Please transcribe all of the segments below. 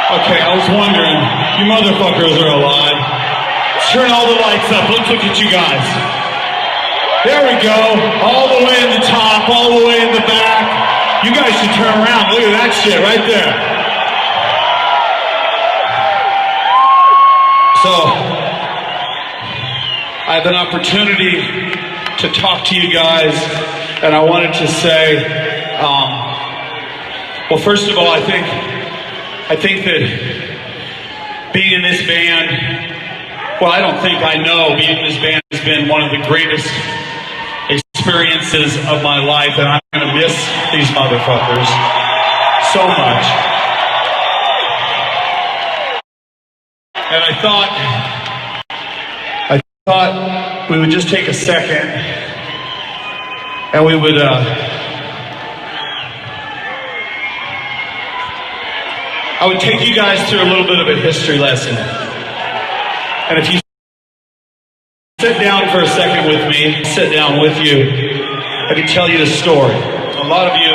Okay, I was wondering, you motherfuckers are alive. Turn all the lights up, let's look at you guys. There we go, all the way in the top, all the way in the back. You guys should turn around, look at that shit right there. So, I have an opportunity to talk to you guys, and I wanted to say, well, first of all, I think that being in this band, well, I don't think I know, being in this band has been one of the greatest experiences of my life, and I'm going to miss these motherfuckers so much. And I thought we would just take a second and we would I would take you guys through a little bit of a history lesson. And if you sit down for a second with me, sit down with you, I can tell you a story. A lot of you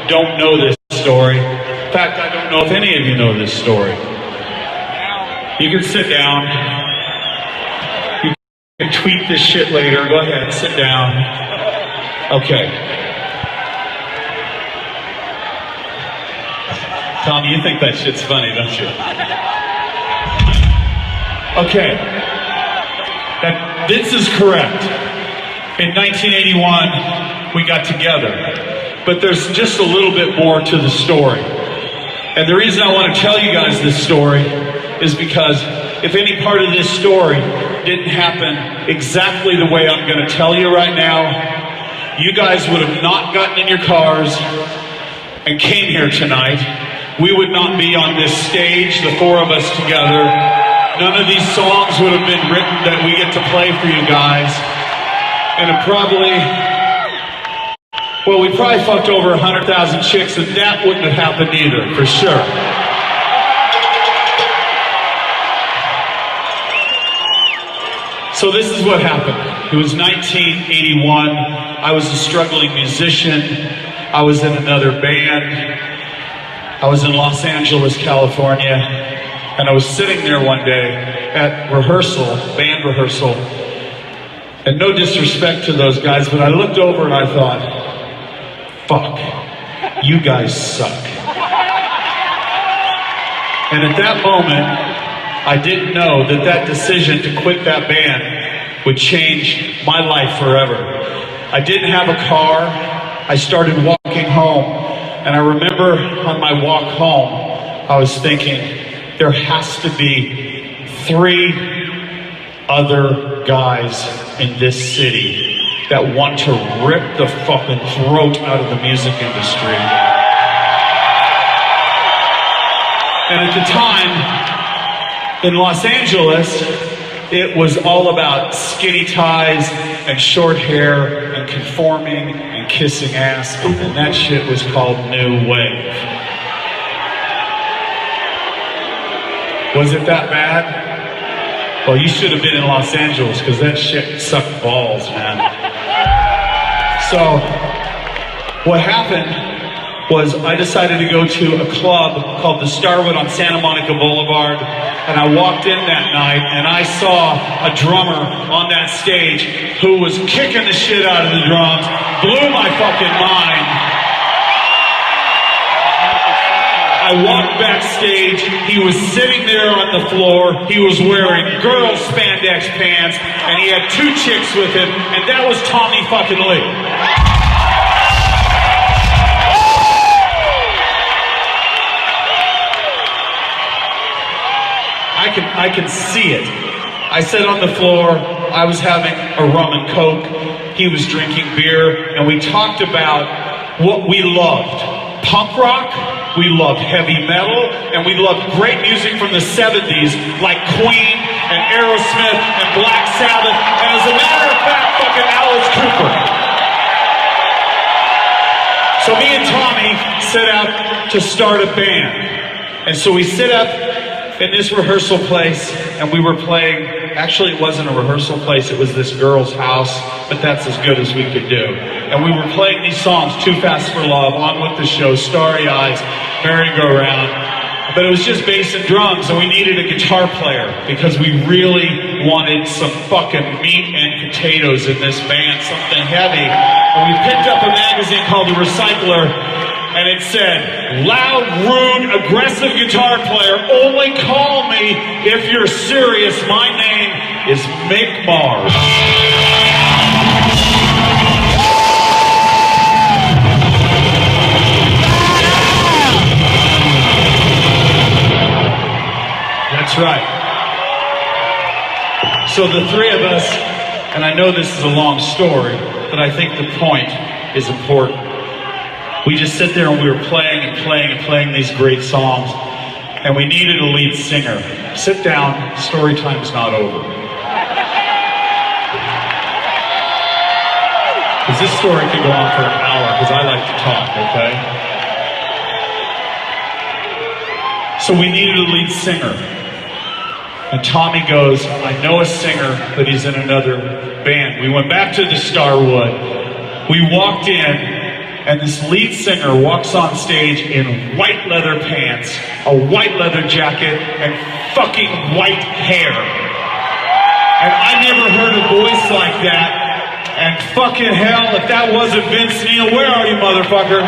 don't know this story. In fact, I don't know if any of you know this story. You can sit down. You can tweet this shit later. Go ahead, sit down. Okay. Tommy, you think that shit's funny, don't you? Okay. This is correct. In 1981, we got together. But there's just a little bit more to the story. And the reason I want to tell you guys this story is because if any part of this story didn't happen exactly the way I'm going to tell you right now, you guys would have not gotten in your cars and came here tonight. We would not be on this stage, the four of us together. None of these songs would have been written that we get to play for you guys. And it probably, well, we probably fucked over 100,000 chicks, and that wouldn't have happened either, for sure. So this is what happened. It was 1981. I was a struggling musician. I was in another band. I was in Los Angeles, California, and I was sitting there one day at rehearsal, band rehearsal, and no disrespect to those guys, but I looked over and I thought, fuck, you guys suck. And at that moment, I didn't know that that decision to quit that band would change my life forever. I didn't have a car. I started walking home. And I remember on my walk home, I was thinking, there has to be 3 other guys in this city that want to rip the fucking throat out of the music industry. And at the time, in Los Angeles, it was all about skinny ties and short hair and conforming and kissing ass, and that shit was called New Wave. Was it that bad? Well, you should have been in Los Angeles, because that shit sucked balls, man. So, what happened was I decided to go to a club called the Starwood on Santa Monica Boulevard, and I walked in that night and I saw a drummer on that stage who was kicking the shit out of the drums, blew my fucking mind. I walked backstage, he was sitting there on the floor, he was wearing girl spandex pants, and he had 2 chicks with him, and that was Tommy fucking Lee. I can see it. I sat on the floor, I was having a rum and coke, he was drinking beer, and we talked about what we loved. Punk rock, we loved heavy metal, and we loved great music from the 70s, like Queen and Aerosmith and Black Sabbath, and as a matter of fact, fucking Alice Cooper. So me and Tommy set out to start a band. And so we set up in this rehearsal place, and we were playing, actually it wasn't a rehearsal place, it was this girl's house, but that's as good as we could do. And we were playing these songs, Too Fast for Love, On With the Show, Starry Eyes, Merry Go Round. But it was just bass and drums, and we needed a guitar player because we really wanted some fucking meat and potatoes in this band, something heavy. And we picked up a magazine called The Recycler, and it said, loud, rude, aggressive guitar player, only call me if you're serious. My name is Mick Mars. That's right. So the three of us, and I know this is a long story, but I think the point is important. We just sit there and we were playing and playing and playing these great songs, and we needed a lead singer. Sit down, story time's not over. Because this story could go on for an hour, because I like to talk, okay? So we needed a lead singer. And Tommy goes, I know a singer, but he's in another band. We went back to the Starwood. We walked in, and this lead singer walks on stage in white leather pants, a white leather jacket, and fucking white hair. And I never heard a voice like that. And fucking hell, if that wasn't Vince Neil, where are you, motherfucker?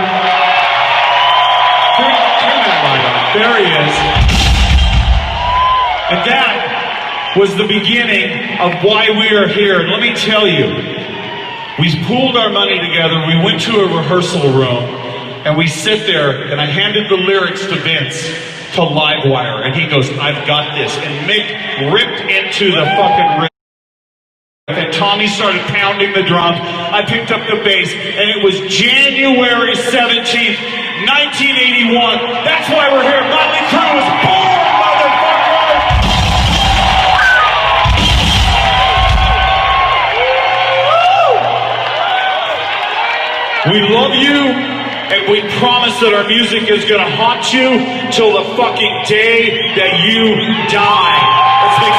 Turn that light on. There he is. And that was the beginning of why we are here. And let me tell you, we pooled our money together, we went to a rehearsal room, and we sit there, and I handed the lyrics to Vince, to Livewire, and he goes, I've got this. And Mick ripped into the fucking riff. And Tommy started pounding the drums. I picked up the bass, and it was January 17th, 1981. That's why we're here. Motley Crue was born, motherfucker! We love you, and we promise that our music is gonna haunt you till the fucking day that you die. Let's make